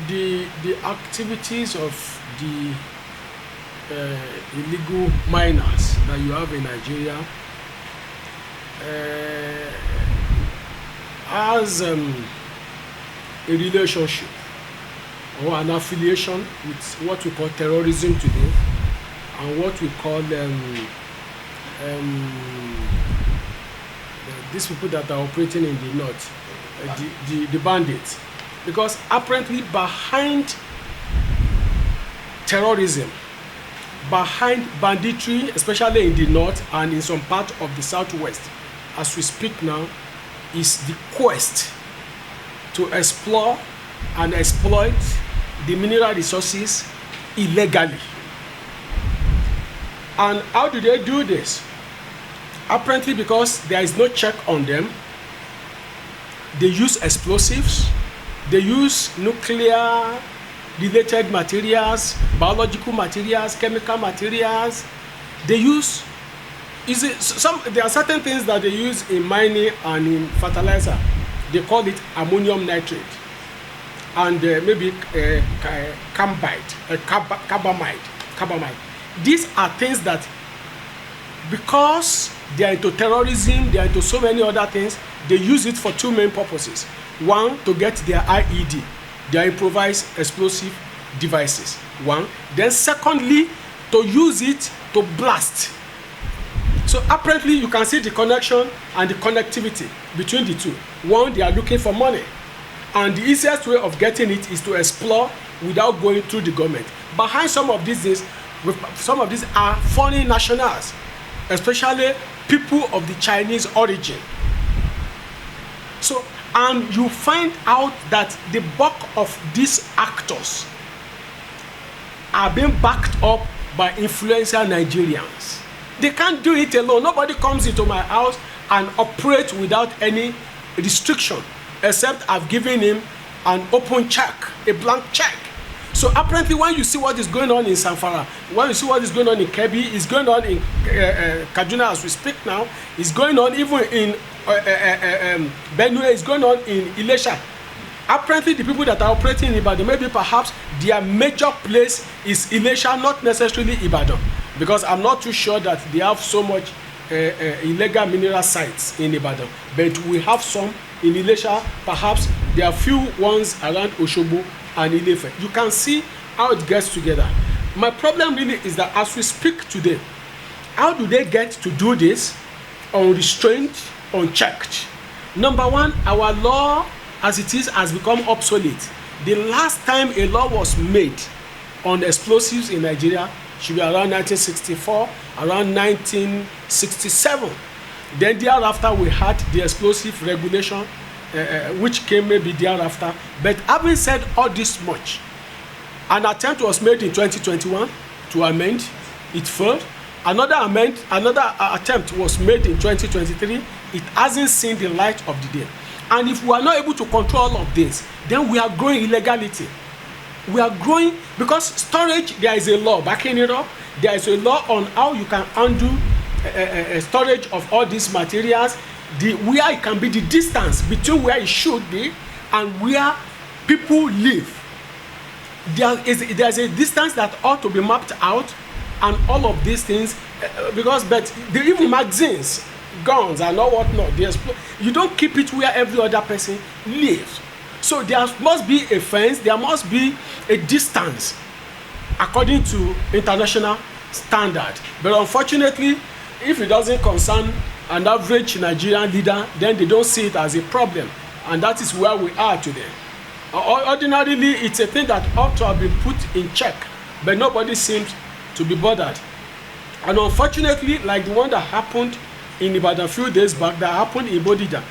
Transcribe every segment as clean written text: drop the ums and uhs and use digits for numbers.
the activities of the illegal miners that you have in Nigeria has a relationship or an affiliation with what we call terrorism today and what we call these people that are operating in the north, the bandits. Because apparently behind terrorism, behind banditry, especially in the north and in some part of the southwest, as we speak now, is the quest to explore and exploit the mineral resources illegally. And how do they do this? Apparently because there is no check on them. They use explosives, they use nuclear related materials, biological materials, chemical materials. They use there are certain things that they use in mining and in fertilizer. They call it ammonium nitrate and maybe carbamide. These are things that, because they are into terrorism, they are into so many other things, they use it for two main purposes. One, to get their IED, their improvised explosive devices. One. Then secondly, to use it to blast. So apparently you can see the connection and the connectivity between the two. One, they are looking for money, and the easiest way of getting it is to explore without going through the government. Behind some of these things, some of these are foreign nationals, especially people of the Chinese origin. So, and you find out that the bulk of these actors are being backed up by influential Nigerians. They can't do it alone. Nobody comes into my house and operates without any restriction, except I've given him an open check, a blank check. So apparently when you see what is going on in Zamfara, when you see what is going on in Kebbi, is going on in Kaduna as we speak now, is going on even in Benue, is going on in Ilesha. Apparently the people that are operating in Ibadan, maybe perhaps their major place is Ilesha, not necessarily Ibadan, because I'm not too sure that they have so much illegal mineral sites in Ibadan, but we have some in Ilesha. Perhaps there are few ones around Osogbo and Ilefe. You can see how it gets together. My problem really is that as we speak today, how do they get to do this unrestrained, unchecked? Number one, our law as it is has become obsolete. The last time a law was made on explosives in Nigeria should be around 1964, around 1967. Then thereafter we had the explosive regulation, which came maybe thereafter. But having said all this much, an attempt was made in 2021 to amend. It failed. Another attempt was made in 2023. It hasn't seen the light of the day. And if we are not able to control all of this, then we are growing illegality. We are growing because storage, there is a law backing it up. There is a law on how you can undo storage of all these materials, where it can be the distance between where it should be and where people live. There's a distance that ought to be mapped out, and all of these things, but even magazines, guns and all whatnot, you don't keep it where every other person lives. So there must be a fence, there must be a distance according to international standard. But unfortunately, if it doesn't concern an average Nigerian leader, then they don't see it as a problem, and that is where we are today. Ordinarily, it's a thing that ought to have been put in check, but nobody seems to be bothered. And unfortunately, like the one that happened in Ibadan a few days back, that happened in Bodija.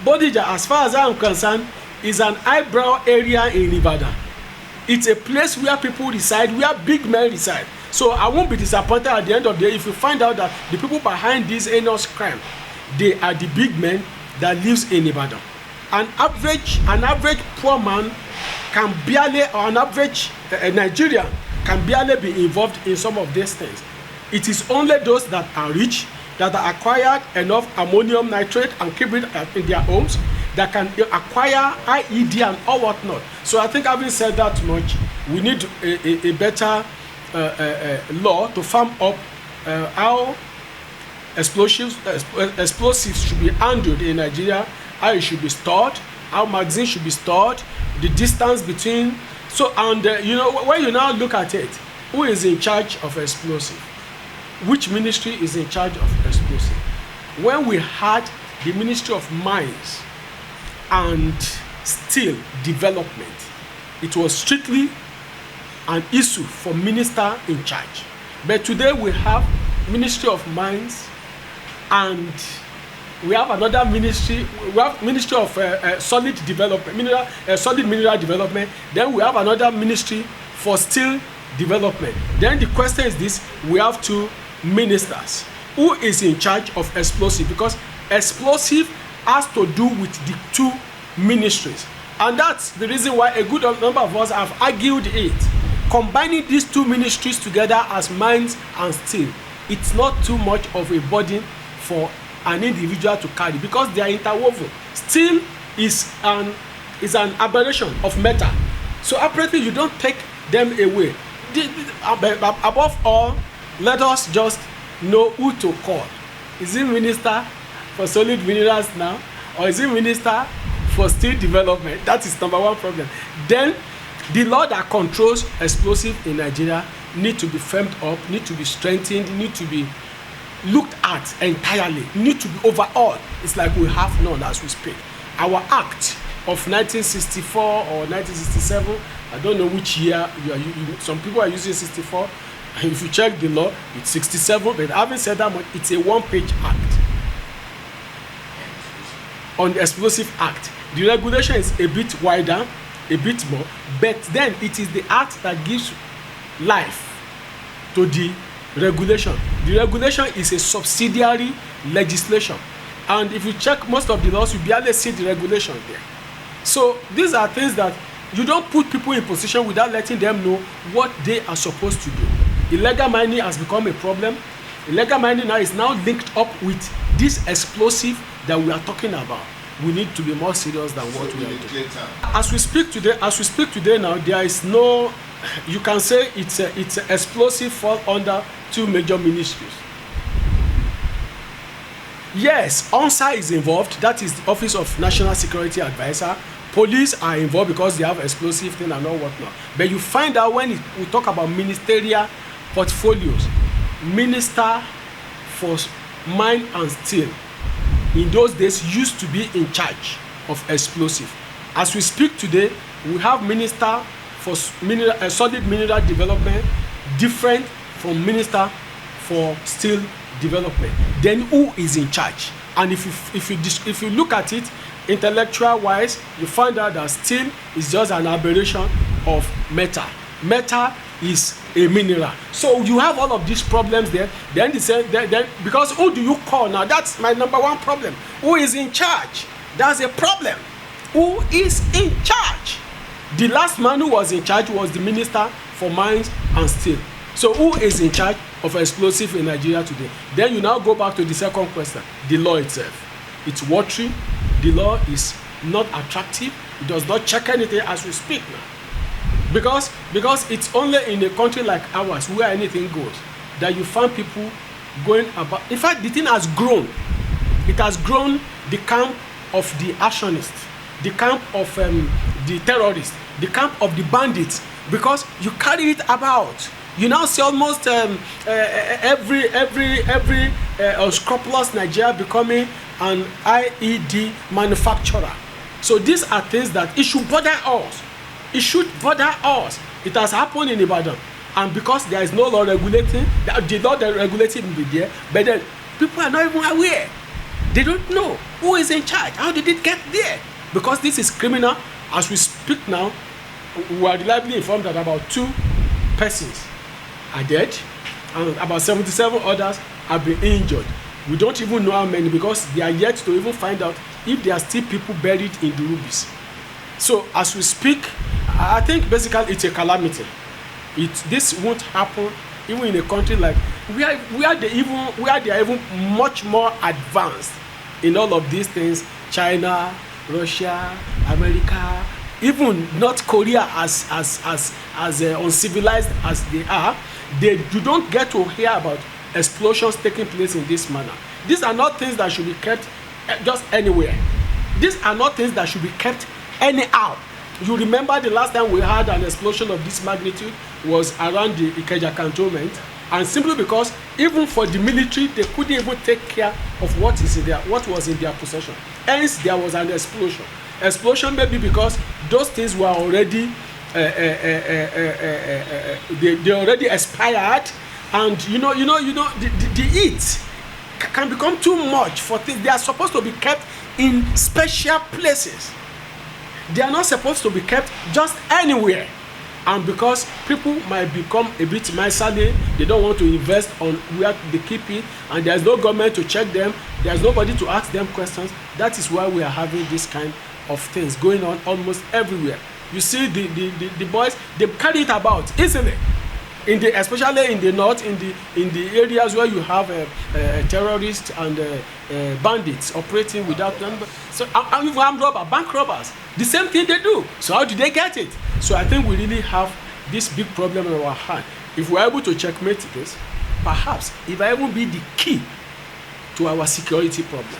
Bodija, as far as I am concerned, is an eyebrow area in Ibadan. It's a place where people reside, where big men reside. So I won't be disappointed at the end of the day if you find out that the people behind this heinous crime, they are the big men that lives in Ibadan. An average poor man can barely, or an average Nigerian can barely be involved in some of these things. It is only those that are rich, that are acquired enough ammonium nitrate and keep it in their homes, that can acquire IED and all whatnot. So I think, having said that much, we need a better law to firm up how explosives should be handled in Nigeria, how it should be stored, how magazines should be stored, the distance between. So, and when you now look at it, who is in charge of explosive? Which ministry is in charge of explosive? When we had the Ministry of Mines and Steel Development, it was strictly an issue for minister in charge. But today we have Ministry of Mines, and we have another ministry. We have Ministry of Solid Development, Solid Mineral Development. Then we have another ministry for Steel Development. Then the question is this: we have two ministers. Who is in charge of explosive? Because explosive has to do with the two ministries, and that's the reason why a good number of us have argued it. Combining these two ministries together as mines and steel, it's not too much of a burden for an individual to carry, because they are interwoven. Steel is an aberration of metal, so apparently you don't take them away. Above all, let us just know who to call. Is it minister for solid minerals now, or is it minister for steel development? That is number one problem. Then the law that controls explosive in Nigeria need to be firmed up, need to be strengthened, need to be looked at entirely, need to be overhauled. It's like we have none as we speak. Our act of 1964 or 1967, I don't know which year some people are using 64. If you check the law, it's 67. But having said that much, it's a one-page act on the Explosive Act. The regulation is a bit wider, a bit more, but then it is the act that gives life to the regulation. The regulation is a subsidiary legislation, and if you check most of the laws, you barely see the regulation there. So these are things that you don't put people in position without letting them know what they are supposed to do. Illegal mining has become a problem. Illegal mining now is linked up with this explosive that we are talking about. We need to be more serious than what we are doing. As we speak today now, there is no, you can say it's a explosive fall under two major ministries. Yes, ONSA is involved. That is the Office of National Security Advisor. Police are involved because they have explosive thing and all whatnot. But you find out when we talk about ministerial portfolios, Minister for Mine and Steel in those days used to be in charge of explosive. As we speak today, we have Minister for Solid Mineral Development, different from Minister for Steel Development. Then who is in charge? And if you look at it intellectual wise, you find out that steel is just an aberration of metal. Metal is a mineral. So you have all of these problems there. Then they say, then because who do you call now? That's my number one problem. Who is in charge? That's a problem. Who is in charge? The last man who was in charge was the Minister for Mines and Steel. So who is in charge of explosive in Nigeria today? Then you now go back to the second question, the law itself. It's watery. The law is not attractive. It does not check anything as we speak now. Because it's only in a country like ours where anything goes that you find people going about. In fact, the thing has grown. It has grown the camp of the arsonists, the camp of the terrorists, the camp of the bandits, because you carry it about. You now see almost every unscrupulous Nigeria becoming an IED manufacturer. So these are things that it should bother us. It should bother us. It has happened in Ibadan, and because there is no law regulating, the law that regulating will be there, but then people are not even aware. They don't know who is in charge. How did it get there? Because this is criminal. As we speak now, we are reliably informed that about 2 persons are dead and about 77 others have been injured. We don't even know how many, because they are yet to even find out if there are still people buried in the ruins. So as we speak, I think basically it's a calamity. This won't happen even in a country like where they are even much more advanced in all of these things. China, Russia, America, even North Korea, as uncivilized as they are, you don't get to hear about explosions taking place in this manner. These are not things that should be kept just anywhere. These are not things that should be kept anyhow. You remember the last time we had an explosion of this magnitude was around the Ikeja cantonment, and simply because even for the military they couldn't even take care of what was in their possession. Hence there was an explosion maybe because those things were already they already expired, and the heat can become too much for things. They are supposed to be kept in special places. They are not supposed to be kept just anywhere. And because people might become a bit miserly, they don't want to invest on where they keep it, and there's no government to check them, there's nobody to ask them questions. That is why we are having this kind of things going on almost everywhere. You see the boys, they carry it about easily, especially in the north, in the areas where you have terrorists and bandits operating without number. So armed robbers, bank robbers, the same thing they do. So how do they get it? So I think we really have this big problem in our hand. If we're able to checkmate this, perhaps it might even be the key to our security problems.